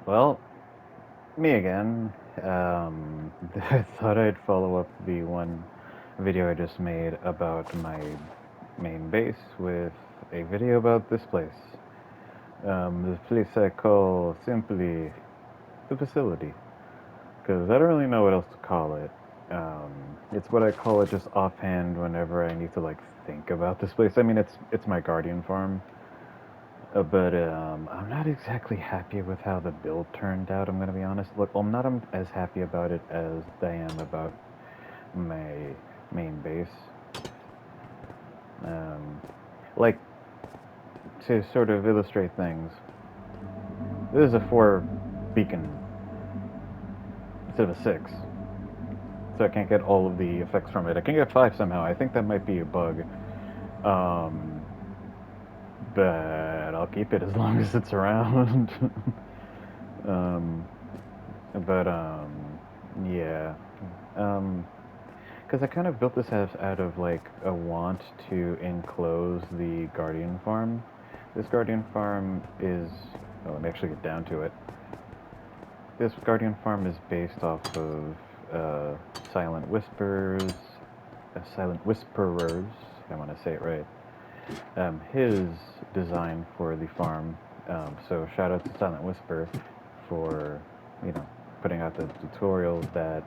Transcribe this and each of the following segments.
Well, me again. I thought I'd follow up the one video I just made about my main base with a video about this place. This place I call simply the facility, because I don't really know what else to call it. It's what I call it just offhand whenever I need to like think about this place. I mean, it's my guardian farm. But I'm not exactly happy with how the build turned out, I'm gonna be honest. Look, I'm not as happy about it as I am about my main base. Um, like, to sort of illustrate things, this is a 4 beacon instead of a 6, so I can't get all of the effects from it. I can get 5 somehow. I think that might be a bug. Um, but I'll keep it as long as it's around. um, but yeah. Um, Because I kind of built this house out of like a want to enclose the Guardian Farm. This Guardian Farm is. Oh, let me actually get down to it. This Guardian Farm is based off of uh, Silent Whispers, Silent Whisperers. I want to say it right. His design for the farm. So shout out to Silent Whisper for, you know, putting out the tutorials that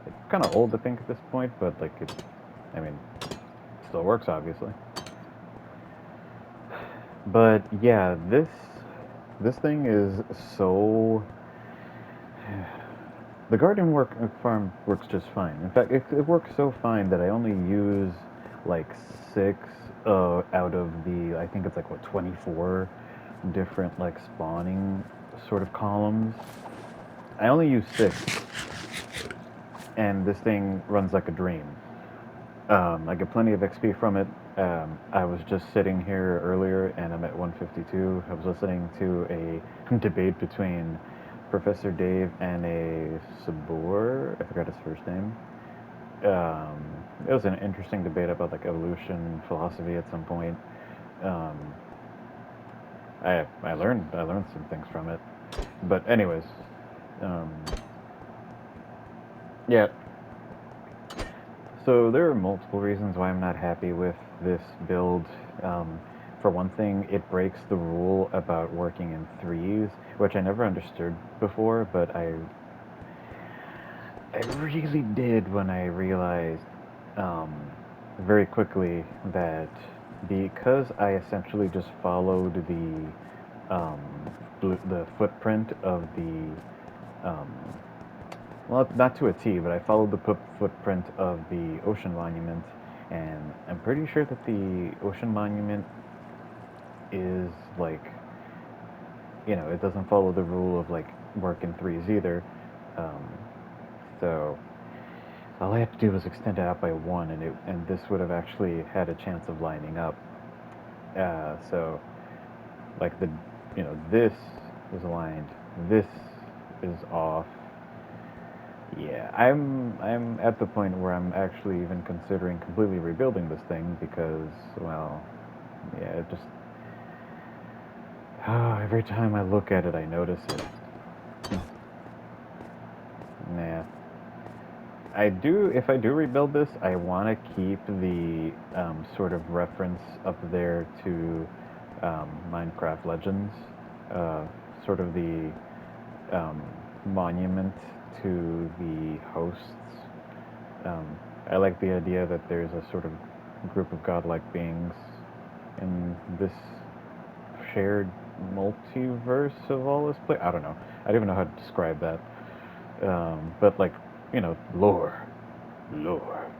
it's kind of old, I think, at this point, but like it, I mean, still works, obviously. But yeah, this thing is so. The garden farm works just fine. In fact, it works so fine that I only use like 6 out of the, I think it's like what, 24 different like spawning sort of columns. I only use 6, and this thing runs like a dream. I get plenty of XP from it. I was just sitting here earlier, and I'm at 152. I was listening to a debate between Professor Dave and a Sabor. I forgot his first name. Um, it was an interesting debate about like evolution philosophy at some point. Um, I learned some things from it. But anyways, um, yeah. So there are multiple reasons why I'm not happy with this build. For one thing, it breaks the rule about working in threes, which I never understood before, but I really did when I realized um, very quickly that because I essentially just followed um, the footprint of the well, not to a T, but I followed the footprint of the ocean monument, and I'm pretty sure that the ocean monument is like, it doesn't follow the rule of like work in threes either. Um, so all I had to do was extend it out by one, and this would have actually had a chance of lining up. So like this is aligned, this is off. Yeah, I'm at the point where I'm actually even considering completely rebuilding this thing because, well, yeah, it just every time I look at it, I notice it. Nah, if I do rebuild this, I want to keep the sort of reference up there to Minecraft Legends, uh, sort of the um, monument to the hosts. Um, I like the idea that there's a sort of group of godlike beings in this shared multiverse of all this play. I don't know. I don't even know how to describe that. But like, lore, lore.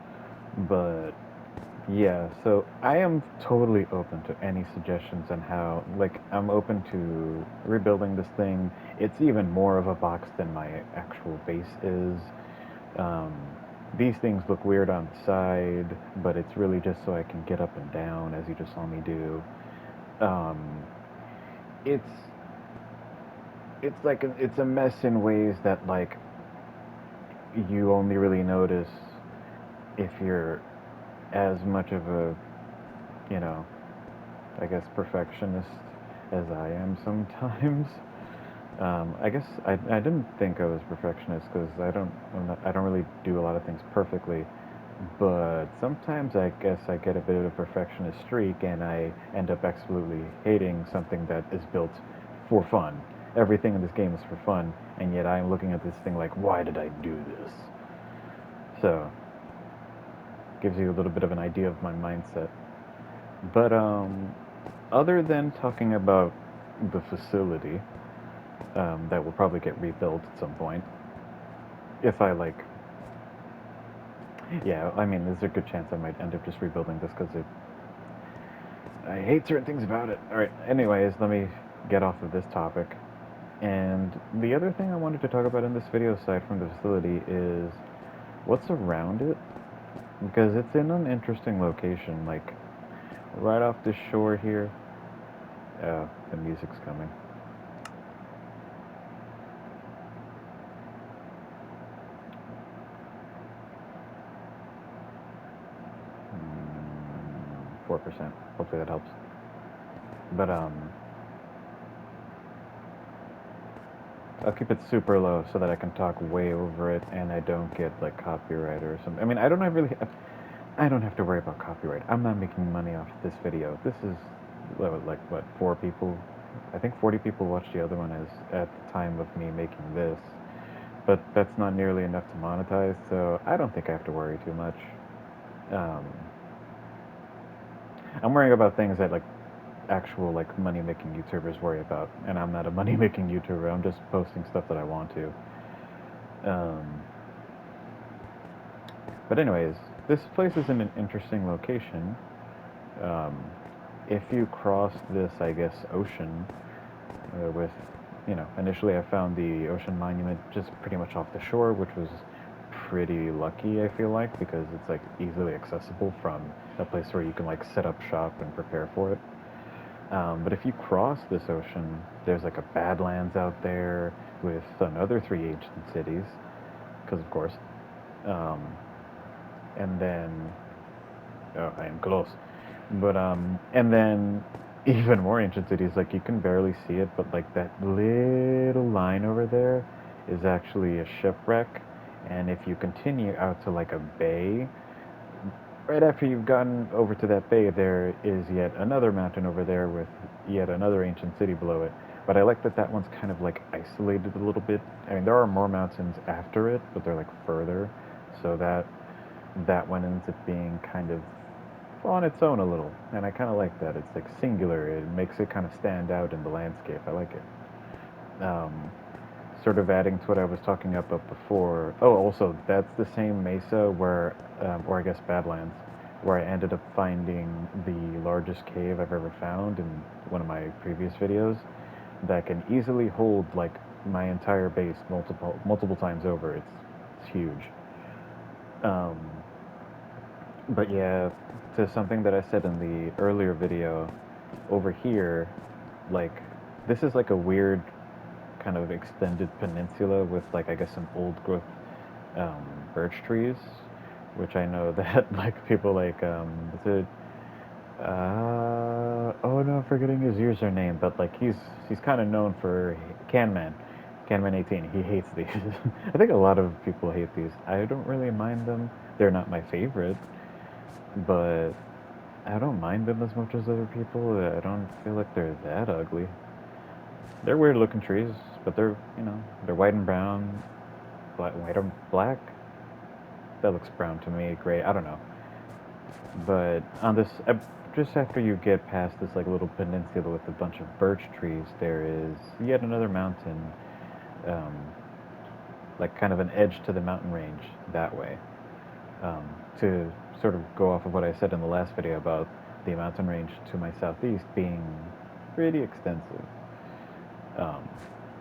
But yeah, so I am totally open to any suggestions on how. Like, I'm open to rebuilding this thing. It's even more of a box than my actual base is. Um, these things look weird on the side, but it's really just so I can get up and down, as you just saw me do. Um, it's it's a mess in ways that like you only really notice if you're as much of a, you know, I guess perfectionist as I am sometimes. I guess I didn't think I was perfectionist because I don't really do a lot of things perfectly. But sometimes I guess I get a bit of a perfectionist streak and I end up absolutely hating something that is built for fun. Everything in this game is for fun, and yet I'm looking at this thing like, why did I do this? So, gives you a little bit of an idea of my mindset. But other than talking about the facility that will probably get rebuilt at some point, if I like, yeah, I mean, there's a good chance I might end up just rebuilding this because I hate certain things about it. All right. Anyways, let me get off of this topic. And the other thing I wanted to talk about in this video, aside from the facility, is what's around it. Because it's in an interesting location, like right off the shore here. The music's coming. 4%. Hopefully that helps. But I'll keep it super low so that I can talk way over it and I don't get like copyright or something. I mean, I don't have to worry about copyright. I'm not making money off this video. This is like what, 4 people? I think 40 people watched the other one as at the time of me making this. But that's not nearly enough to monetize, so I don't think I have to worry too much. Um, I'm worrying about things that like actual like money making YouTubers worry about, and I'm not a money making YouTuber. I'm just posting stuff that I want to. Um, but anyways, this place is in an interesting location. Um, if you cross this, I guess, ocean with, initially I found the ocean monument just pretty much off the shore, which was pretty lucky, I feel like, because it's like easily accessible from a place where you can like set up shop and prepare for it. But if you cross this ocean, there's like a Badlands out there with another 3 ancient cities, because of course. Um, and then, oh, I am close. But and then even more ancient cities, like you can barely see it, but like that little line over there is actually a shipwreck. And if you continue out to like a bay, right after you've gotten over to that bay, there is yet another mountain over there with yet another ancient city below it. But I like that that one's kind of like isolated a little bit. I mean, there are more mountains after it, but they're like further, so that one ends up being kind of on its own a little, and I kind of like that. It's like singular. It makes it kind of stand out in the landscape. I like it. Sort of adding to what I was talking about before. Oh, also, that's the same mesa where, or I guess Badlands, where I ended up finding the largest cave I've ever found in one of my previous videos that can easily hold like my entire base multiple times over. It's huge. Um, but yeah, to something that I said in the earlier video, over here, like this is like a weird kind of extended peninsula with like I guess some old growth um, birch trees, which I know that like people like is it oh no, I'm forgetting his username, but like he's kind of known for Canman. Canman 18. He hates these. I think a lot of people hate these. I don't really mind them. They're not my favorite, but I don't mind them as much as other people. I don't feel like they're that ugly. They're weird looking trees, but they're white and brown, white or black. That looks brown to me. Gray. I don't know. But on this, just after you get past this like little peninsula with a bunch of birch trees, there is yet another mountain, um, like kind of an edge to the mountain range that way. To sort of go off of what I said in the last video about the mountain range to my southeast being pretty extensive. Um,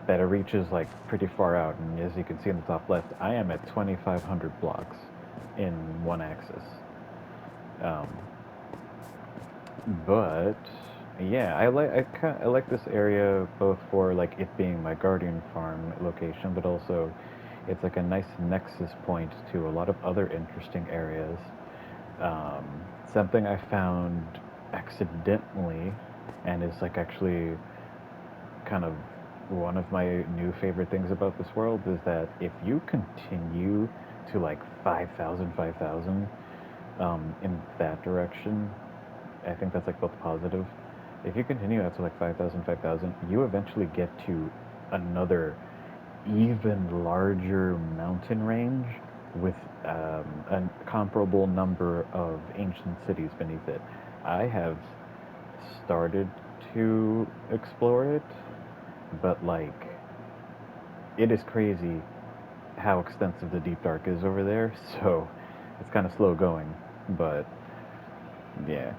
that it reaches like pretty far out, and as you can see in the top left, I am at 2,500 blocks in one axis. Um, but yeah, I like this area both for like it being my guardian farm location, but also it's like a nice nexus point to a lot of other interesting areas. Um, Something I found accidentally, and is like actually kind of one of my new favorite things about this world is that if you continue to like 5,000, 5,000, in that direction, I think that's like both positive. If you continue out to like 5,000, 5,000, you eventually get to another even larger mountain range with a comparable number of ancient cities beneath it. I have started to explore it, but like it is crazy how extensive the deep dark is over there. So it's kind of slow going, but yeah.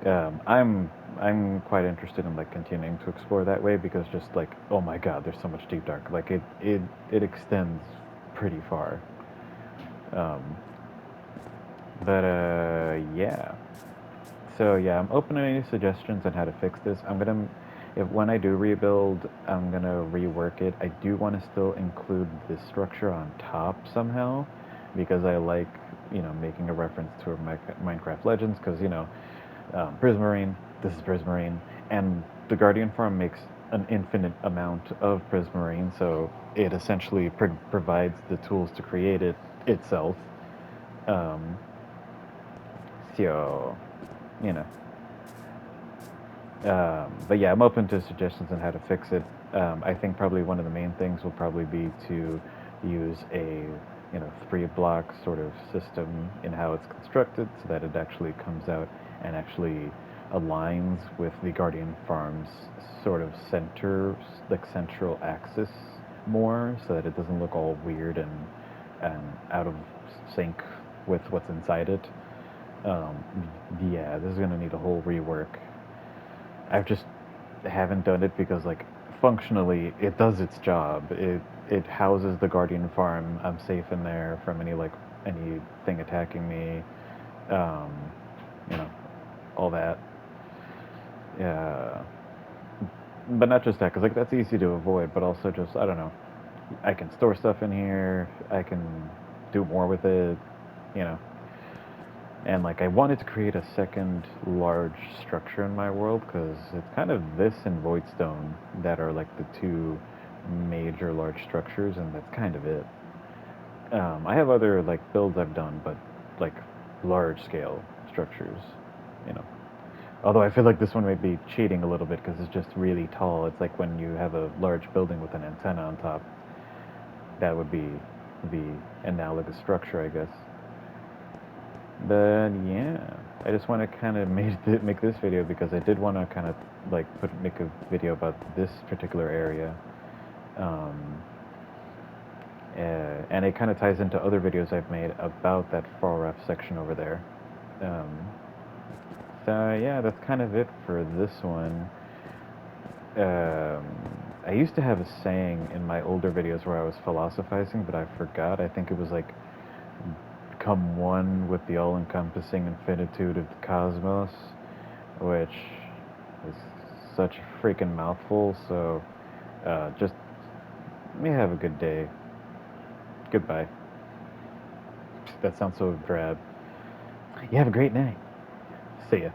I'm quite interested in like continuing to explore that way because just like oh my god, there's so much deep dark. Like it extends pretty far. Um, but yeah. So yeah, I'm open to any suggestions on how to fix this. I'm gonna, if when I do rebuild, I'm gonna rework it. I do want to still include this structure on top somehow, because I like, making a reference to Minecraft Legends, because Prismarine. This is Prismarine, and the Guardian Farm makes an infinite amount of Prismarine, so it essentially provides the tools to create it itself. Um, so, you know. But yeah, I'm open to suggestions on how to fix it. I think probably one of the main things will probably be to use a 3 block sort of system in how it's constructed, so that it actually comes out and actually aligns with the Guardian Farm's sort of like central axis more, so that it doesn't look all weird and out of sync with what's inside it. Um, yeah, this is gonna need a whole rework. I've just haven't done it because like functionally it does its job. It houses the Guardian Farm. I'm safe in there from anything attacking me. Um, you know, all that. Yeah, but not just that, because like that's easy to avoid. But also just I don't know. I can store stuff in here. I can do more with it. You know, and like I wanted to create a second large structure in my world because it's kind of this and Voidstone that are like the two major large structures, and that's kind of it. I have other like builds I've done, but like large scale structures, you know. Although I feel like this one may be cheating a little bit because it's just really tall. It's like when you have a large building with an antenna on top. That would be the analogous structure, I guess. But yeah, I just want to kind of make this video because I did want to kind of like make a video about this particular area, um, and it kind of ties into other videos I've made about that far off section over there. Um, so yeah, that's kind of it for this one. Um, I used to have a saying in my older videos where I was philosophizing, but I forgot. I think it was like come one with the all-encompassing infinitude of the cosmos, which is such a freaking mouthful. So just may have a good day. Goodbye. That sounds so drab. You have a great night. See ya.